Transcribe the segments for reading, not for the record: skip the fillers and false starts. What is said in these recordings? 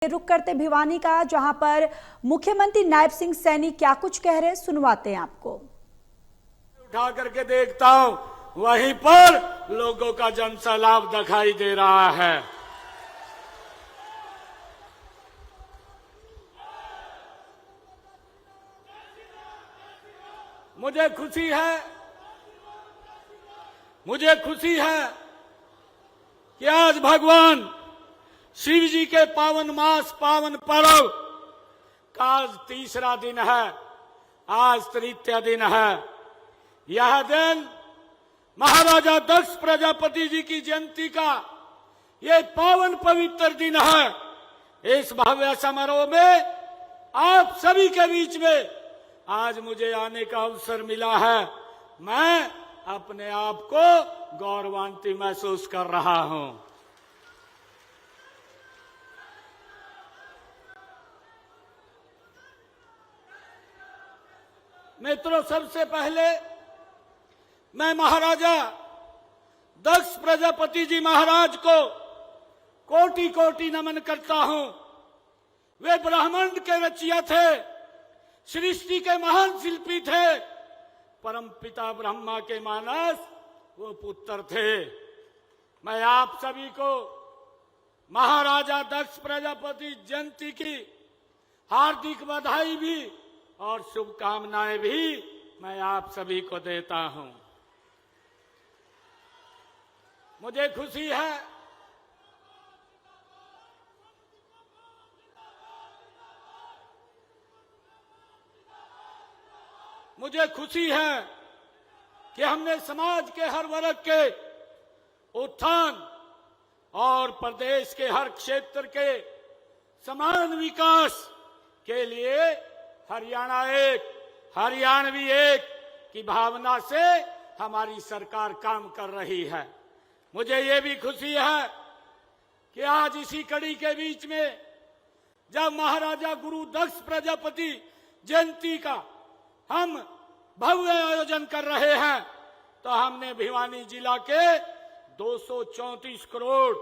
रुक करते भिवानी का, जहां पर मुख्यमंत्री नायब सिंह सैनी क्या कुछ कह रहे हैं, सुनवाते हैं आपको। उठा करके देखता हूं, वहीं पर लोगों का जनसैलाब दिखाई दे रहा है। मुझे खुशी है कि आज भगवान शिव जी के पावन मास पावन पर्व का आज तीसरा दिन है, आज तृतीय दिन है। यह दिन महाराजा दक्ष प्रजापति जी की जयंती का ये पावन पवित्र दिन है। इस भव्य समारोह में आप सभी के बीच में आज मुझे आने का अवसर मिला है। मैं अपने आप को गौरवान्वित महसूस कर रहा हूं। मित्रों, सबसे पहले मैं महाराजा दक्ष प्रजापति जी महाराज को कोटि कोटि नमन करता हूं। वे ब्रह्मांड के रचयिता थे, सृष्टि के महान शिल्पी थे, परम पिता ब्रह्मा के मानस वो पुत्र थे। मैं आप सभी को महाराजा दक्ष प्रजापति जयंती की हार्दिक बधाई भी और शुभकामनाएं भी मैं आप सभी को देता हूं। मुझे खुशी है कि हमने समाज के हर वर्ग के उत्थान और प्रदेश के हर क्षेत्र के समान विकास के लिए हरियाणवी एक की भावना से हमारी सरकार काम कर रही है। मुझे ये भी खुशी है कि आज इसी कड़ी के बीच में जब महाराजा गुरु दक्ष प्रजापति जयंती का हम भव्य आयोजन कर रहे हैं, तो हमने भिवानी जिला के 234 करोड़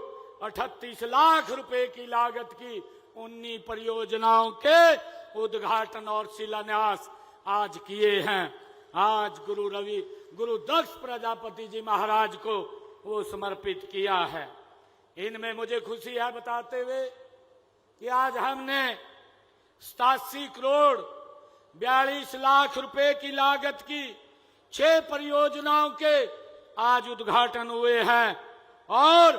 38 लाख रुपए की लागत की 19 परियोजनाओं के उद्घाटन और शिलान्यास आज किए हैं। आज गुरु दक्ष प्रजापति जी महाराज को वो समर्पित किया है। इनमें मुझे खुशी है बताते हुए कि आज हमने 87 करोड़ 42 लाख रुपए की लागत की 6 परियोजनाओं के आज उद्घाटन हुए हैं और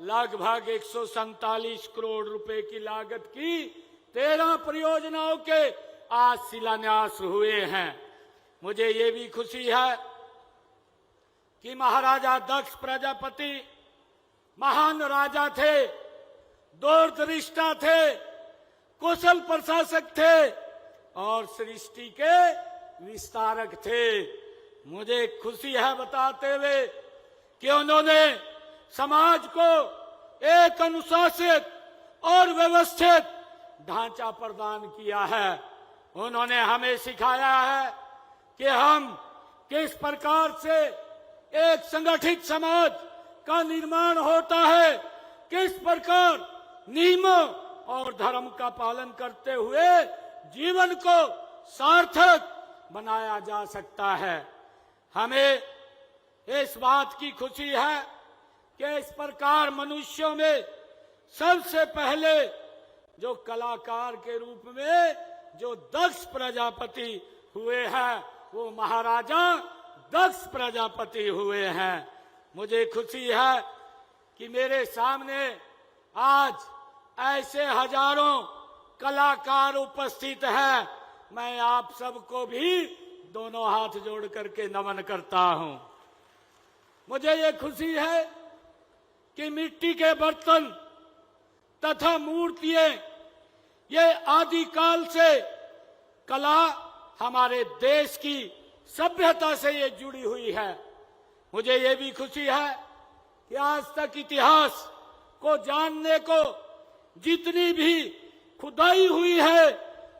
लगभग 147 करोड़ रुपए की लागत की 13 परियोजनाओं के आज शिलान्यास हुए हैं। मुझे ये भी खुशी है कि महाराजा दक्ष प्रजापति महान राजा थे, दूरदृष्टा थे, कुशल प्रशासक थे और सृष्टि के विस्तारक थे। मुझे खुशी है बताते हुए कि उन्होंने समाज को एक अनुशासित और व्यवस्थित ढांचा प्रदान किया है। उन्होंने हमें सिखाया है कि हम किस प्रकार से एक संगठित समाज का निर्माण होता है, किस प्रकार नियमों और धर्म का पालन करते हुए जीवन को सार्थक बनाया जा सकता है। हमें इस बात की खुशी है कि इस प्रकार मनुष्यों में सबसे पहले जो कलाकार के रूप में जो दक्ष प्रजापति हुए हैं, वो महाराजा दक्ष प्रजापति हुए हैं। मुझे खुशी है कि मेरे सामने आज ऐसे हजारों कलाकार उपस्थित हैं। मैं आप सबको भी दोनों हाथ जोड़ करके नमन करता हूं। मुझे ये खुशी है कि मिट्टी के बर्तन तथा मूर्तियां ये आदिकाल से कला हमारे देश की सभ्यता से ये जुड़ी हुई है। मुझे ये भी खुशी है कि आज तक इतिहास को जानने को जितनी भी खुदाई हुई है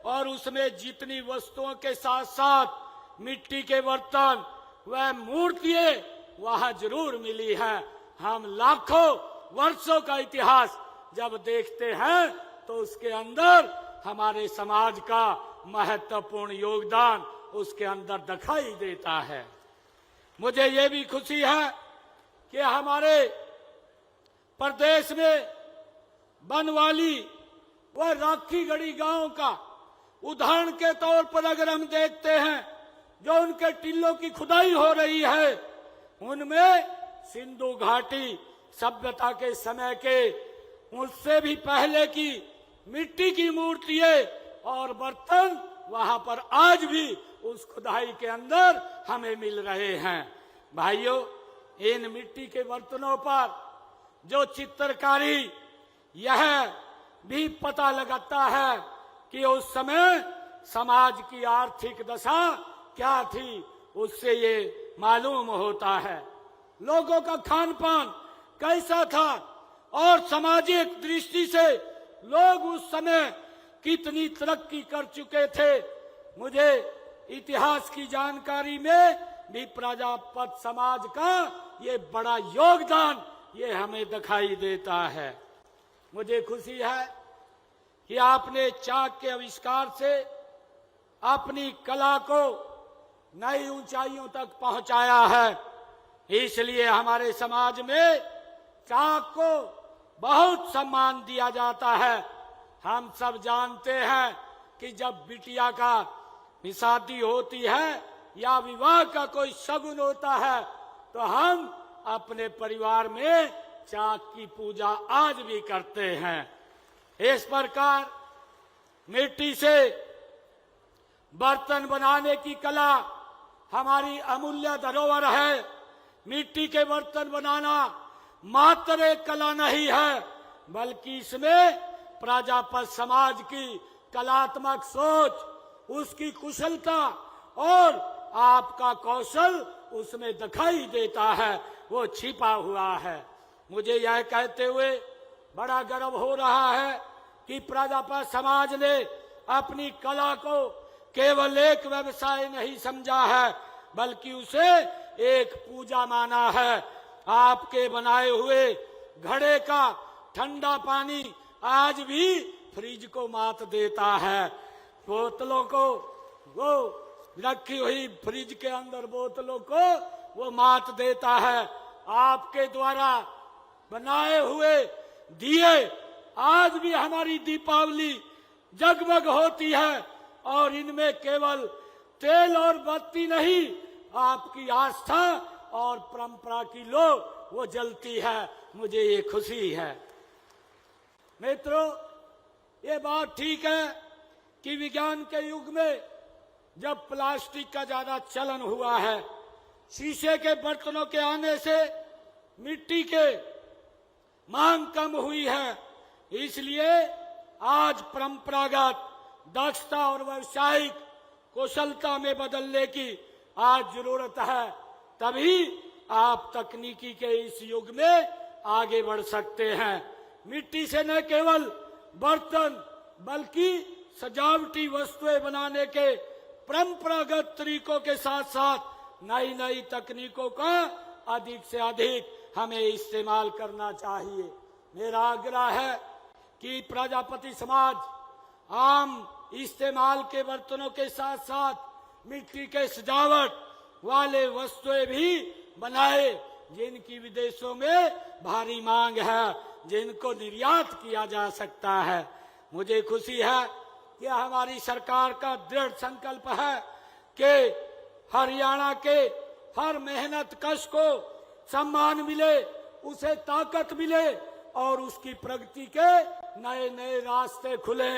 और उसमें जितनी वस्तुओं के साथ साथ मिट्टी के बर्तन व मूर्तियां वहां जरूर मिली है। हम लाखों वर्षों का इतिहास जब देखते हैं तो उसके अंदर हमारे समाज का महत्वपूर्ण योगदान उसके अंदर दिखाई देता है। मुझे ये भी खुशी है कि हमारे प्रदेश में बनवाली व राखीगढ़ी गांव का उदाहरण के तौर पर अगर हम देखते हैं, जो उनके टिल्लों की खुदाई हो रही है, उनमें सिंधु घाटी सभ्यता के समय के उससे भी पहले की मिट्टी की मूर्तियां और बर्तन वहां पर आज भी उस खुदाई के अंदर हमें मिल रहे हैं। भाइयों, इन मिट्टी के बर्तनों पर जो चित्रकारी, यह भी पता लगाता है कि उस समय समाज की आर्थिक दशा क्या थी, उससे ये मालूम होता है। लोगों का खान पान कैसा था और सामाजिक दृष्टि से लोग उस समय कितनी तरक्की कर चुके थे। मुझे इतिहास की जानकारी में भी प्रजापत समाज का ये बड़ा योगदान ये हमें दिखाई देता है। मुझे खुशी है कि आपने चाक के आविष्कार से अपनी कला को नई ऊंचाइयों तक पहुंचाया है। इसलिए हमारे समाज में चाक को बहुत सम्मान दिया जाता है। हम सब जानते हैं कि जब बिटिया का शादी होती है या विवाह का कोई शगुन होता है, तो हम अपने परिवार में चाक की पूजा आज भी करते हैं। इस प्रकार मिट्टी से बर्तन बनाने की कला हमारी अमूल्य धरोहर है। मिट्टी के बर्तन बनाना मात्र एक कला नहीं है, बल्कि इसमें प्रजापत समाज की कलात्मक सोच, उसकी कुशलता और आपका कौशल उसमें दिखाई देता है, वो छिपा हुआ है। मुझे यह कहते हुए बड़ा गर्व हो रहा है कि प्रजापत समाज ने अपनी कला को केवल एक व्यवसाय नहीं समझा है, बल्कि उसे एक पूजा माना है। आपके बनाए हुए घड़े का ठंडा पानी आज भी फ्रिज को मात देता है। बोतलों को, वो रखी हुई फ्रिज के अंदर बोतलों को वो मात देता है। आपके द्वारा बनाए हुए दिए आज भी हमारी दीपावली जगमग होती है, और इनमें केवल तेल और बत्ती नहीं, आपकी आस्था और परंपरा की लो वो जलती है। मुझे ये खुशी है। मित्रों, ये बात ठीक है कि विज्ञान के युग में जब प्लास्टिक का ज्यादा चलन हुआ है, शीशे के बर्तनों के आने से मिट्टी के मांग कम हुई है। इसलिए आज परंपरागत दक्षता और व्यावसायिक कुशलता में बदलने की आज जरूरत है। तभी आप तकनीकी के इस युग में आगे बढ़ सकते हैं। मिट्टी से न केवल बर्तन बल्कि सजावटी वस्तुएं बनाने के परंपरागत तरीकों के साथ साथ नई नई तकनीकों का अधिक से अधिक हमें इस्तेमाल करना चाहिए। मेरा आग्रह है कि प्रजापति समाज आम इस्तेमाल के बर्तनों के साथ साथ मिट्टी के सजावट वाले वस्तुएं भी बनाए, जिनकी विदेशों में भारी मांग है, जिनको निर्यात किया जा सकता है। मुझे खुशी है कि हमारी सरकार का दृढ़ संकल्प है कि हरियाणा के हर मेहनत कश को सम्मान मिले, उसे ताकत मिले और उसकी प्रगति के नए नए रास्ते खुले।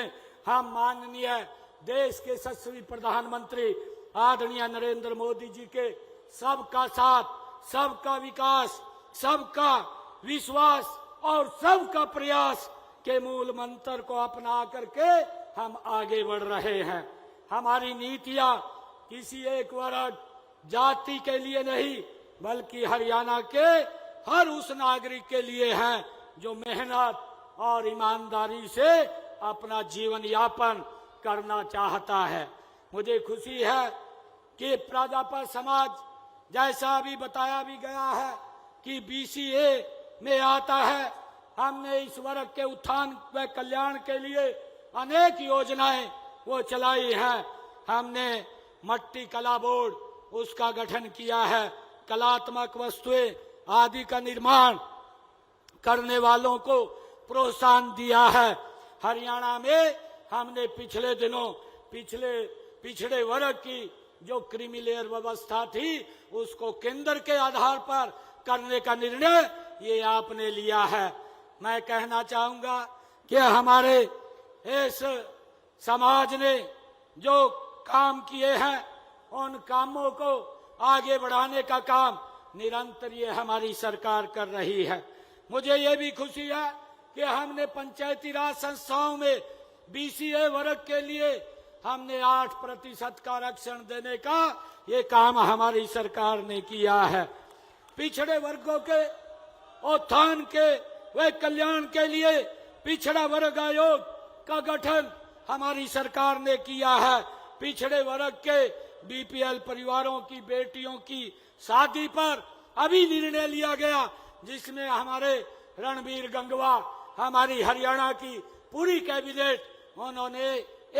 हम माननीय देश के यशस्वी प्रधानमंत्री आदरणीय नरेंद्र मोदी जी के सबका साथ, सबका विकास, सबका विश्वास और सबका प्रयास के मूल मंत्र को अपना करके हम आगे बढ़ रहे हैं। हमारी नीतियां किसी एक वर्ग जाति के लिए नहीं, बल्कि हरियाणा के हर उस नागरिक के लिए हैं जो मेहनत और ईमानदारी से अपना जीवन यापन करना चाहता है। मुझे खुशी है कि प्रजापत समाज, जैसा अभी बताया भी गया है कि BCA में आता है, हमने इस वर्ग के उत्थान व कल्याण के लिए अनेक योजनाएं वो चलाई है। हमने मट्टी कला बोर्ड उसका गठन किया है। कलात्मक वस्तुएं आदि का निर्माण करने वालों को प्रोत्साहन दिया है। हरियाणा में हमने पिछले दिनों पिछड़े वर्ग की जो क्रीमी लेयर व्यवस्था थी उसको केंद्र के आधार पर करने का निर्णय ये आपने लिया है। मैं कहना चाहूंगा कि हमारे इस समाज ने जो काम किए हैं उन कामों को आगे बढ़ाने का काम निरंतर ये हमारी सरकार कर रही है। मुझे ये भी खुशी है कि हमने पंचायती राज संस्थाओं में बीसीए वर्ग के लिए हमने 8% का आरक्षण देने का ये काम हमारी सरकार ने किया है। पिछड़े वर्गों के उत्थान के व कल्याण के लिए पिछड़ा वर्ग आयोग का गठन हमारी सरकार ने किया है। पिछड़े वर्ग के बीपीएल परिवारों की बेटियों की शादी पर अभी निर्णय लिया गया, जिसमें हमारे रणबीर गंगवा, हमारी हरियाणा की पूरी कैबिनेट, उन्होंने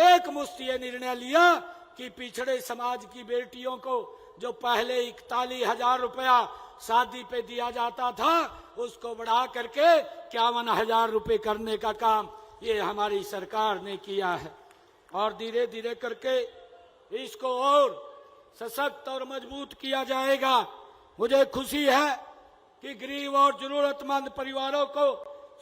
एक मुश्त ये निर्णय लिया कि पिछड़े समाज की बेटियों को जो पहले 41,000 रुपया शादी पे दिया जाता था उसको बढ़ा करके 51,000 रुपये करने का काम ये हमारी सरकार ने किया है। और धीरे धीरे करके इसको और सशक्त और मजबूत किया जाएगा। मुझे खुशी है कि गरीब और जरूरतमंद परिवारों को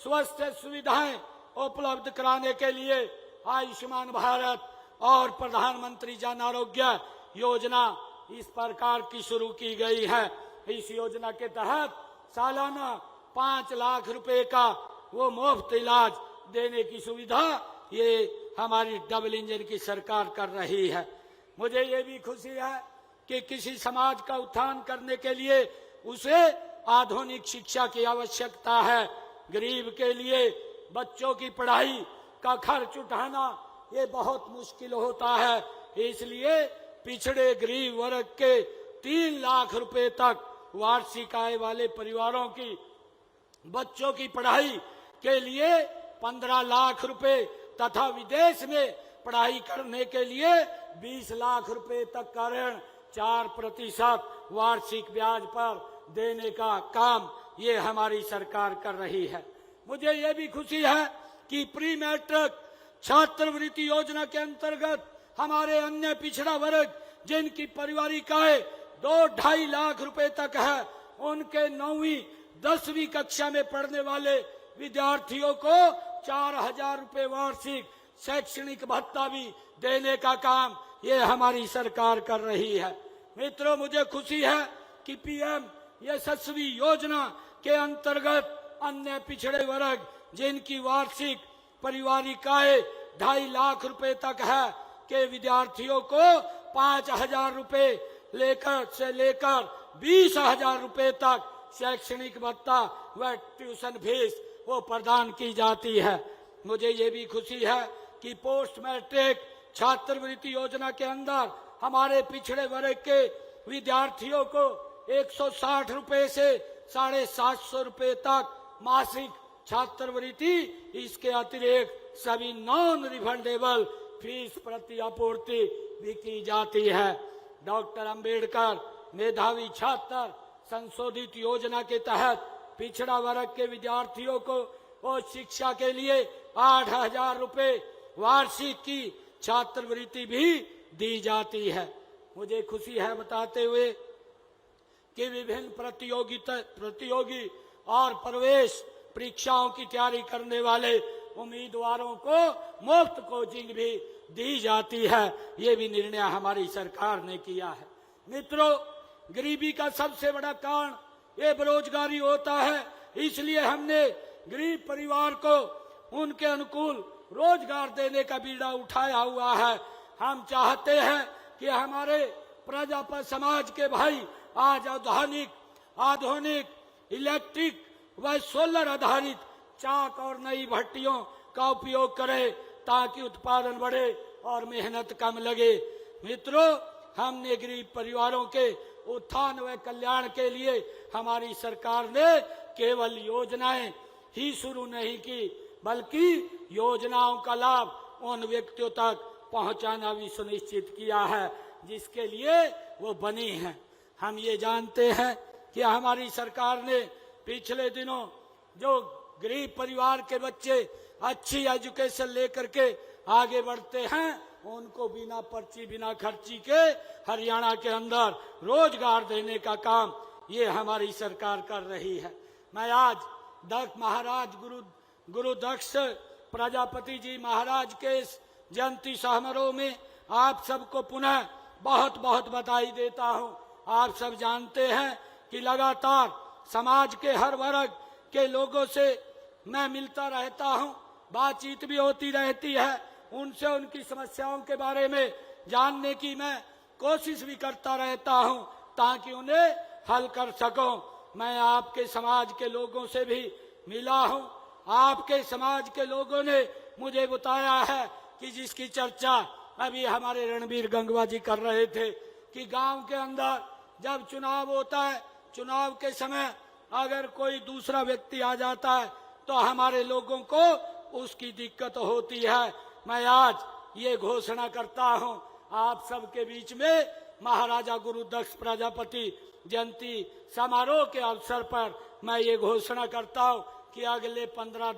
स्वास्थ्य सुविधाएं उपलब्ध कराने के लिए आयुष्मान भारत और प्रधानमंत्री जन आरोग्य योजना इस प्रकार की शुरू की गई है। इस योजना के तहत सालाना 5 लाख रुपए का वो मुफ्त इलाज देने की सुविधा ये हमारी डबल इंजन की सरकार कर रही है। मुझे ये भी खुशी है कि किसी समाज का उत्थान करने के लिए उसे आधुनिक शिक्षा की आवश्यकता है। गरीब के लिए बच्चों की पढ़ाई का खर्च उठाना ये बहुत मुश्किल होता है, इसलिए पिछड़े गरीब वर्ग के 3 लाख रुपए तक वार्षिक आय वाले परिवारों की बच्चों की पढ़ाई के लिए 15 लाख रुपए तथा विदेश में पढ़ाई करने के लिए 20 लाख रुपए तक का ऋण 4% वार्षिक ब्याज पर देने का काम ये हमारी सरकार कर रही है। मुझे ये भी खुशी है कि प्री मैट्रिक छात्रवृत्ति योजना के अंतर्गत हमारे अन्य पिछड़ा वर्ग जिनकी पारिवारिक आय 2-2.5 लाख रुपए तक है, उनके 9वीं 10वीं कक्षा में पढ़ने वाले विद्यार्थियों को 4,000 रुपए वार्षिक शैक्षणिक भत्ता भी देने का काम ये हमारी सरकार कर रही है। मित्रों, मुझे खुशी है कि पीएम यशस्वी योजना के अंतर्गत अन्य पिछड़े वर्ग जिनकी वार्षिक पारिवारिक आय 2.5 लाख रुपए तक है के विद्यार्थियों को 5,000 रुपए लेकर 20,000 रुपए तक शैक्षणिक भत्ता व ट्यूशन फीस वो प्रदान की जाती है। मुझे ये भी खुशी है कि पोस्ट मैट्रिक छात्रवृत्ति योजना के अंदर हमारे पिछड़े वर्ग के विद्यार्थियों को 160 रुपए से 750 रुपए तक मासिक छात्रवृत्ति, इसके अतिरिक्त सभी नॉन रिफंडेबल फीस प्रति आपूर्ति भी की जाती है। डॉक्टर अंबेडकर मेधावी छात्र संशोधित योजना के तहत पिछड़ा वर्ग के विद्यार्थियों को और शिक्षा के लिए 8,000 रुपए वार्षिक की छात्रवृत्ति भी दी जाती है। मुझे खुशी है बताते हुए कि विभिन्न प्रतियोगी और प्रवेश परीक्षाओं की तैयारी करने वाले उम्मीदवारों को मुफ्त कोचिंग भी दी जाती है। ये भी निर्णय हमारी सरकार ने किया है। मित्रों, गरीबी का सबसे बड़ा कारण ये बेरोजगारी होता है, इसलिए हमने गरीब परिवार को उनके अनुकूल रोजगार देने का बीड़ा उठाया हुआ है। हम चाहते हैं कि हमारे प्रजापति समाज के भाई आज आधुनिक इलेक्ट्रिक व सोलर आधारित चाक और नई भट्टियों का उपयोग करें ताकि उत्पादन बढ़े और मेहनत कम लगे। मित्रों, हमने गरीब परिवारों के उत्थान व कल्याण के लिए हमारी सरकार ने केवल योजनाएं ही शुरू नहीं की, बल्कि योजनाओं का लाभ उन व्यक्तियों तक पहुंचाना भी सुनिश्चित किया है जिसके लिए वो बनी है। हम ये जानते हैं कि हमारी सरकार ने पिछले दिनों जो गरीब परिवार के बच्चे अच्छी एजुकेशन लेकर के आगे बढ़ते हैं, उनको बिना पर्ची बिना खर्ची के हरियाणा के अंदर रोजगार देने का काम ये हमारी सरकार कर रही है। मैं आज महाराज गुरु दक्ष प्रजापति जी महाराज के इस जयंती समारोह में आप सबको पुनः बहुत बहुत बधाई देता हूं। आप सब जानते हैं कि लगातार समाज के हर वर्ग के लोगों से मैं मिलता रहता हूं, बातचीत भी होती रहती है, उनसे उनकी समस्याओं के बारे में जानने की मैं कोशिश भी करता रहता हूं ताकि उन्हें हल कर सकूं। मैं आपके समाज के लोगों से भी मिला हूं। आपके समाज के लोगों ने मुझे बताया है कि जिसकी चर्चा अभी हमारे रणबीर गंगवा जी कर रहे थे कि गांव के अंदर जब चुनाव होता है, चुनाव के समय अगर कोई दूसरा व्यक्ति आ जाता है तो हमारे लोगों को उसकी दिक्कत होती है। मैं आज ये घोषणा करता हूं आप सबके बीच में महाराजा गुरु दक्ष प्रजापति जयंती समारोह के अवसर पर मैं ये घोषणा करता हूं कि अगले 15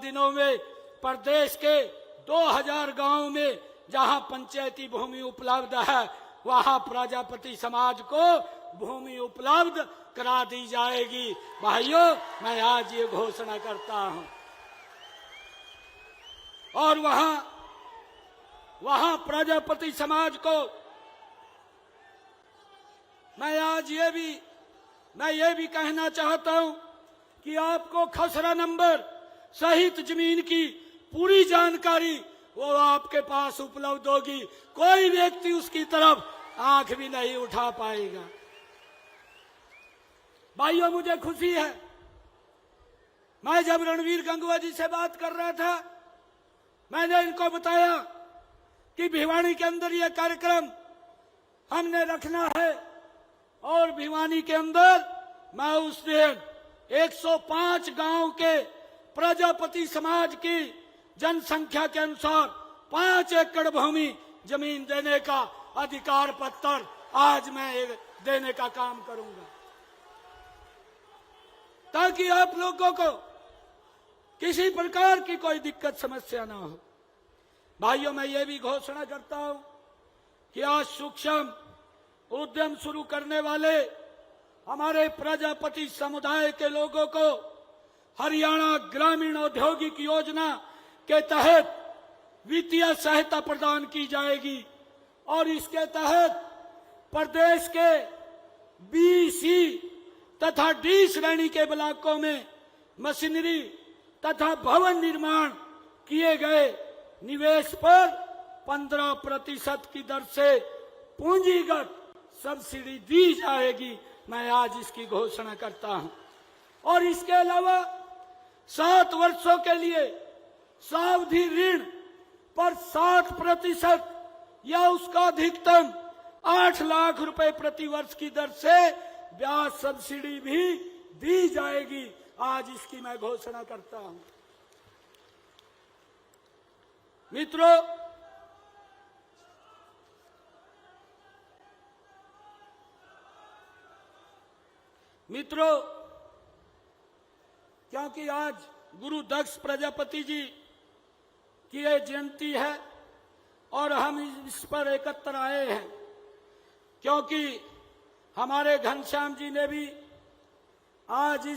दिनों में प्रदेश के 2000 गांव में जहां पंचायती भूमि उपलब्ध है वहां प्रजापति समाज को भूमि उपलब्ध करा दी जाएगी। भाइयों, मैं आज ये घोषणा करता हूं। और वहां प्रजापति समाज को मैं आज ये भी कहना चाहता हूं कि आपको खसरा नंबर सहित जमीन की पूरी जानकारी वो आपके पास उपलब्ध होगी। कोई व्यक्ति उसकी तरफ आंख भी नहीं उठा पाएगा। भाइयों, मुझे खुशी है, मैं जब रणबीर गंगवा जी से बात कर रहा था मैंने इनको बताया कि भिवानी के अंदर यह कार्यक्रम हमने रखना है और भिवानी के अंदर मैं उस दिन 105 गांव के प्रजापति समाज की जनसंख्या के अनुसार 5 एकड़ भूमि जमीन देने का अधिकार पत्र आज मैं देने का काम करूंगा ताकि आप लोगों को किसी प्रकार की कोई दिक्कत समस्या ना हो। भाइयों, मैं ये भी घोषणा करता हूं कि आज सूक्ष्म उद्यम शुरू करने वाले हमारे प्रजापति समुदाय के लोगों को हरियाणा ग्रामीण औद्योगिक योजना के तहत वित्तीय सहायता प्रदान की जाएगी और इसके तहत प्रदेश के बी, सी तथा डी श्रेणी के ब्लॉकों में मशीनरी तथा भवन निर्माण किए गए निवेश पर 15% की दर से पूंजीगत सब्सिडी दी जाएगी। मैं आज इसकी घोषणा करता हूं। और इसके अलावा 7 वर्षों के लिए सावधि ऋण पर 7% या उसका अधिकतम 8 लाख रुपए प्रति वर्ष की दर से ब्याज सब्सिडी भी दी जाएगी। आज इसकी मैं घोषणा करता हूं। मित्रों, क्योंकि आज गुरु दक्ष प्रजापति जी की यह जयंती है और हम इस पर एकत्र आए हैं क्योंकि हमारे घनश्याम जी ने भी आज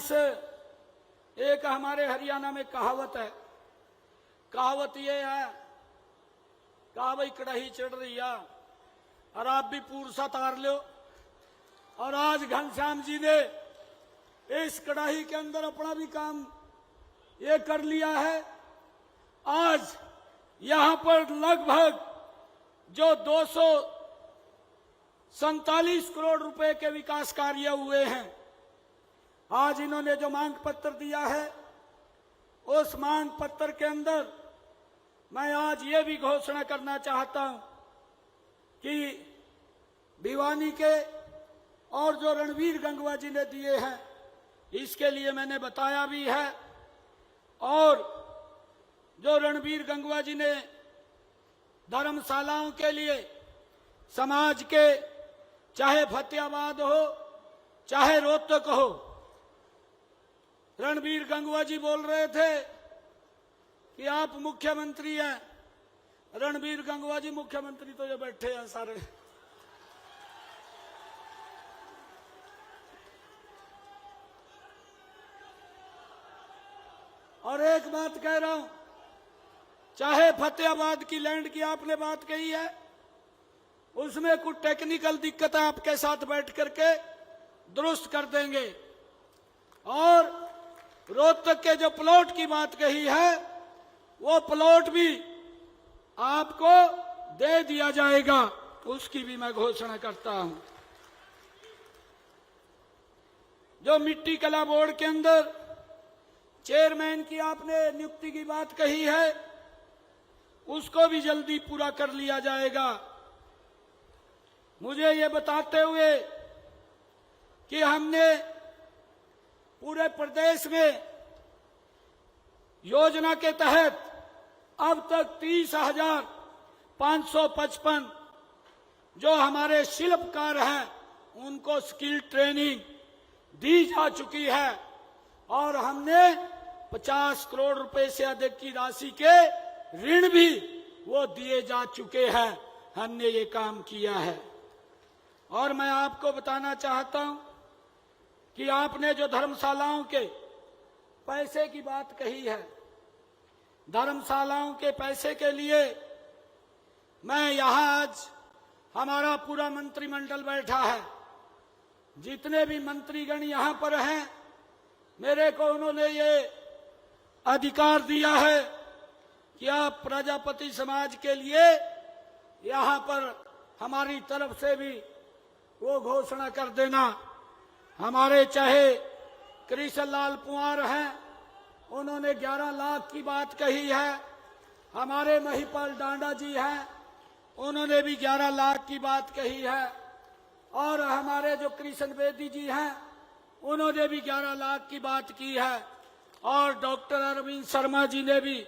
एक हमारे हरियाणा में कहावत है, कहावत ये है, कहा भाई कड़ाही चढ़ रही है और आप भी पूरसा तार लो। और आज घनश्याम जी ने इस कड़ाही के अंदर अपना भी काम ये कर लिया है। आज यहां पर लगभग जो 247 करोड़ रुपए के विकास कार्य हुए हैं, आज इन्होंने जो मांग पत्र दिया है उस मांग पत्र के अंदर मैं आज ये भी घोषणा करना चाहता हूं कि भिवानी के और जो रणबीर गंगवा जी ने दिए हैं इसके लिए मैंने बताया भी है। और जो रणबीर गंगवा जी ने धर्मशालाओं के लिए समाज के, चाहे फतेहाबाद हो चाहे रोहतक हो, रणबीर गंगवा जी बोल रहे थे कि आप मुख्यमंत्री हैं। रणबीर गंगवा जी मुख्यमंत्री तो ये बैठे हैं सारे। और एक बात कह रहा हूं, चाहे फतेहाबाद की लैंड की आपने बात कही है, उसमें कुछ टेक्निकल दिक्कत आपके साथ बैठ करके दुरुस्त कर देंगे। और रोहतक के जो प्लॉट की बात कही है, वो प्लॉट भी आपको दे दिया जाएगा, उसकी भी मैं घोषणा करता हूं। जो मिट्टी कला बोर्ड के अंदर चेयरमैन की आपने नियुक्ति की बात कही है, उसको भी जल्दी पूरा कर लिया जाएगा। मुझे ये बताते हुए कि हमने पूरे प्रदेश में योजना के तहत अब तक 30,555 जो हमारे शिल्पकार हैं उनको स्किल ट्रेनिंग दी जा चुकी है। और हमने 50 करोड़ रुपए से अधिक की राशि के ऋण भी वो दिए जा चुके हैं। हमने ये काम किया है। और मैं आपको बताना चाहता हूं कि आपने जो धर्मशालाओं के पैसे की बात कही है, धर्मशालाओं के पैसे के लिए मैं यहां आज हमारा पूरा मंत्रिमंडल बैठा है, जितने भी मंत्रीगण यहां पर हैं, मेरे को उन्होंने ये अधिकार दिया है कि आप प्रजापति समाज के लिए यहां पर हमारी तरफ से भी वो घोषणा कर देना। हमारे चाहे कृष्ण लाल पुआर हैं, उन्होंने 11 लाख की बात कही है। हमारे महिपाल डांडा जी हैं, उन्होंने भी 11 लाख की बात कही है। और हमारे जो कृष्ण बेदी जी हैं, उन्होंने भी 11 लाख की बात की है। और डॉक्टर अरविंद शर्मा जी ने भी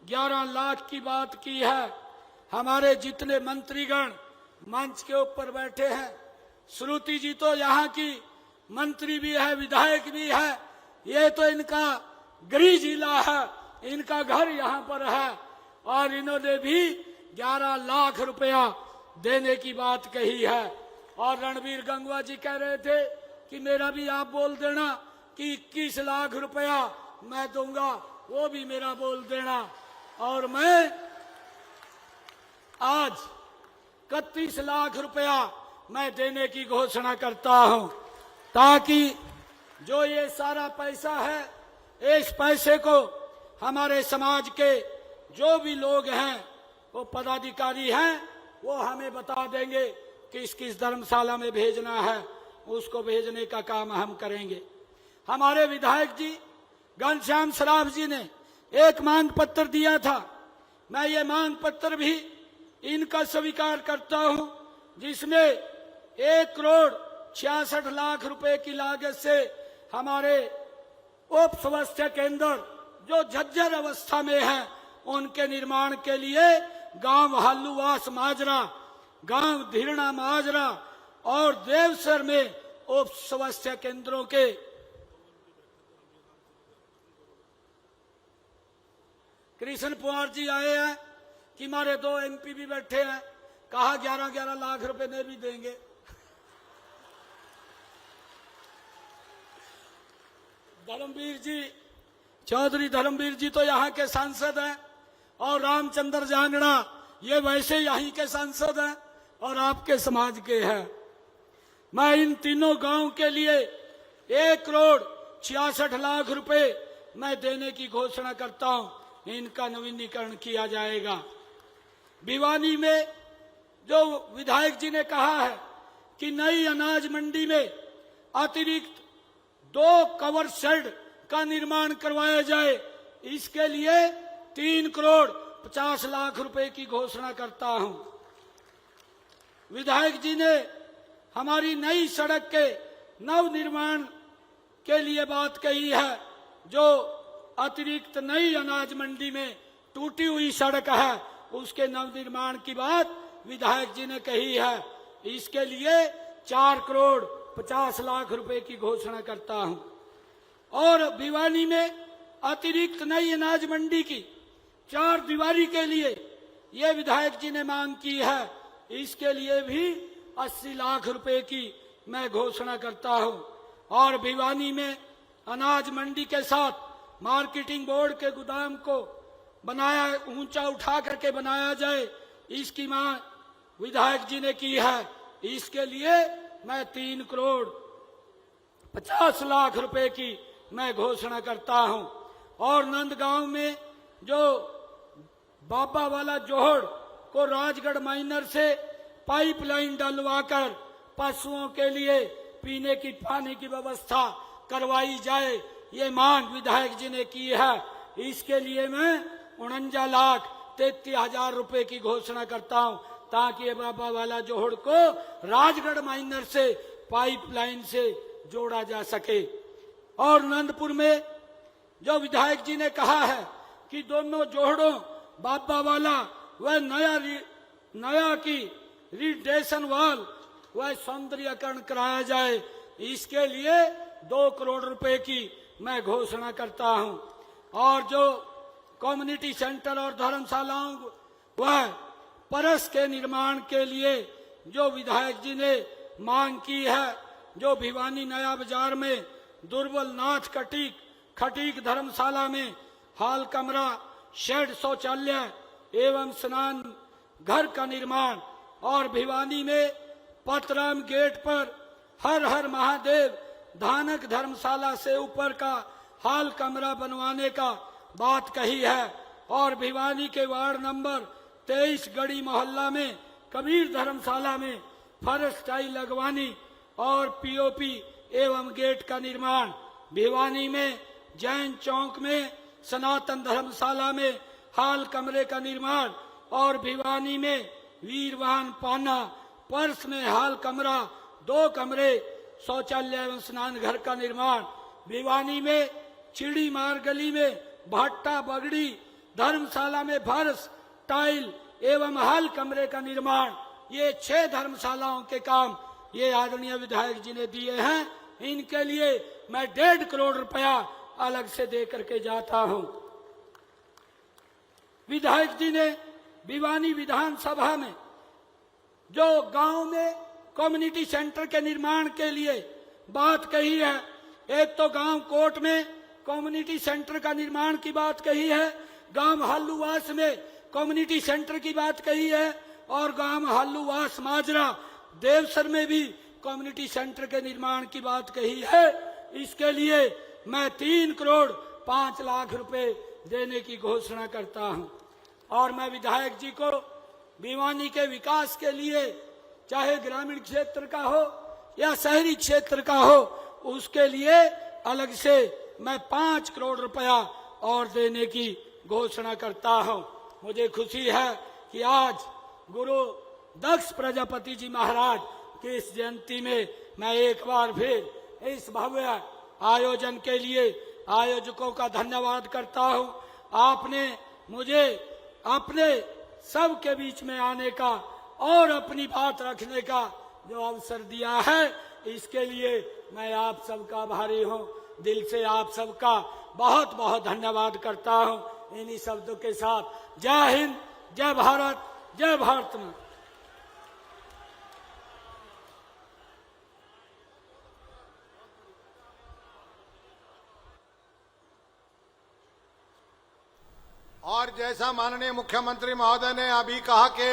11 लाख की बात की है। हमारे जितने मंत्रीगण मंच के ऊपर बैठे हैं, श्रुति जी तो यहाँ की मंत्री भी है, विधायक भी है, ये तो इनका गृह जिला है, इनका घर यहाँ पर है। और इन्होंने भी 11 लाख रुपया देने की बात कही है। और रणबीर गंगवा जी कह रहे थे कि मेरा भी आप बोल देना कि 21 लाख रुपया मैं दूंगा, वो भी मेरा बोल देना। और मैं आज 31 लाख रुपया मैं देने की घोषणा करता हूं, ताकि जो ये सारा पैसा है, इस पैसे को हमारे समाज के जो भी लोग हैं, वो पदाधिकारी हैं, वो हमें बता देंगे किस किस धर्मशाला में भेजना है, उसको भेजने का काम हम करेंगे। हमारे विधायक जी घनश्याम सराफ जी ने एक मांग पत्र दिया था, मैं ये मांग पत्र भी इनका स्वीकार करता हूं, जिसमें 1,66,00,000 रुपए की लागत से हमारे उप स्वास्थ्य केंद्र जो झज्जर अवस्था में है, उनके निर्माण के लिए गांव हालूवास माजरा, गांव धीरणा माजरा और देवसर में उप स्वास्थ्य केंद्रों के कृष्ण पुआर जी आए हैं कि हमारे 2 एमपी भी बैठे हैं, कहा 11-11 लाख रुपए ने भी देंगे। धर्मवीर जी, चौधरी धर्मवीर जी तो यहाँ के सांसद हैं, और रामचंद्र जांगड़ा ये वैसे यहीं के सांसद हैं और आपके समाज के हैं। मैं इन तीनों गांव के लिए 1,66,00,000 रुपए मैं देने की घोषणा करता हूं। इनका नवीनीकरण किया जाएगा। भिवानी में जो विधायक जी ने कहा है कि नई अनाज मंडी में अतिरिक्त 2 कवर शेड का निर्माण करवाया जाए, इसके लिए 3,50,00,000 रुपए की घोषणा करता हूं। विधायक जी ने हमारी नई सड़क के नव निर्माण के लिए बात कही है। जो अतिरिक्त नई अनाज मंडी में टूटी हुई सड़क है उसके नवनिर्माण की बात विधायक जी ने कही है। इसके लिए 4 करोड़ 50 लाख रुपए की घोषणा करता हूं। और भिवानी में अतिरिक्त नई अनाज मंडी की 4 दीवारी के लिए ये विधायक जी ने मांग की है। इसके लिए भी 80 लाख रुपए की मैं घोषणा करता हूं। और भिवानी में अनाज मंडी के साथ मार्केटिंग बोर्ड के गोदाम को बनाया, ऊंचा उठा करके बनाया जाए, इसकी मांग विधायक जी ने की है। इसके लिए मैं 3 करोड़ 50 लाख रुपए की मैं घोषणा करता हूं। और नंदगांव में जो बाबा वाला जोहड़ को राजगढ़ माइनर से पाइपलाइन डलवाकर पशुओं के लिए पीने की पानी की व्यवस्था करवाई जाए, ये मांग विधायक जी ने की है। इसके लिए मैं 49,33,000 रुपए की घोषणा करता हूं, ताकि बाबा वाला जोहड़ को राजगढ़ माइनर से पाइपलाइन से जोड़ा जा सके। और नंदपुर में जो विधायक जी ने कहा है कि दोनों जोहड़ों बाबा वाला व नया की रिडेशन वाल व सौंदर्यकरण कराया जाए, इसके लिए 2 करोड़ रुपए की मैं घोषणा करता हूं। और जो कम्युनिटी सेंटर और धर्मशालाओं व परस के निर्माण के लिए जो विधायक जी ने मांग की है, जो भिवानी नया बाजार में दुर्बल नाथ खटीक धर्मशाला में हाल कमरा, शेड, शौचालय एवं स्नान घर का निर्माण, और भिवानी में पतराम गेट पर हर हर महादेव धानक धर्मशाला से ऊपर का हाल कमरा बनवाने का बात कही है। और भिवानी के वार्ड नंबर 23 गढ़ी मोहल्ला में कबीर धर्मशाला में फर्श टाइल लगवानी और पीओपी एवं गेट का निर्माण, भिवानी में जैन चौक में सनातन धर्मशाला में हाल कमरे का निर्माण, और भिवानी में वीरवान पाना पर्स में हाल कमरा, 2 कमरे, शौचालय एवं स्नान घर का निर्माण, भिवानी में चिड़ी मार गली में भाट्टा बगड़ी धर्मशाला में फर्श टाइल एवं हाल कमरे का निर्माण। ये 6 धर्मशालाओं के काम ये आदरणीय विधायक जी ने दिए हैं। इनके लिए मैं 1.5 करोड़ रुपया अलग से दे करके जाता हूं। विधायक जी ने भिवानी विधानसभा में जो गांव में कम्युनिटी सेंटर के निर्माण के लिए बात कही है, एक तो गांव कोट में कम्युनिटी सेंटर का निर्माण की बात कही है, गांव हल्लुवास में कम्युनिटी सेंटर की बात कही है, और गांव हल्लुवास माजरा देवसर में भी कम्युनिटी सेंटर के निर्माण की बात कही है। इसके लिए मैं 3 करोड़ 5 लाख रुपए देने की घोषणा करता हूं। और मैं विधायक जी को भिवानी के विकास के लिए, चाहे ग्रामीण क्षेत्र का हो या शहरी क्षेत्र का हो, उसके लिए अलग से मैं 5 करोड़ रुपया और देने की घोषणा करता हूं। मुझे खुशी है कि आज गुरु दक्ष प्रजापति जी महाराज की इस जयंती में मैं एक बार फिर इस भव्य आयोजन के लिए आयोजकों का धन्यवाद करता हूं। आपने मुझे अपने सब के बीच में आने का और अपनी बात रखने का जो अवसर दिया है, इसके लिए मैं आप सबका आभारी हूं। दिल से आप सबका बहुत बहुत धन्यवाद करता हूं। इन्हीं शब्दों के साथ जय हिंद, जय भारत, जय भारत मां। और जैसा माननीय मुख्यमंत्री महोदय ने अभी कहा कि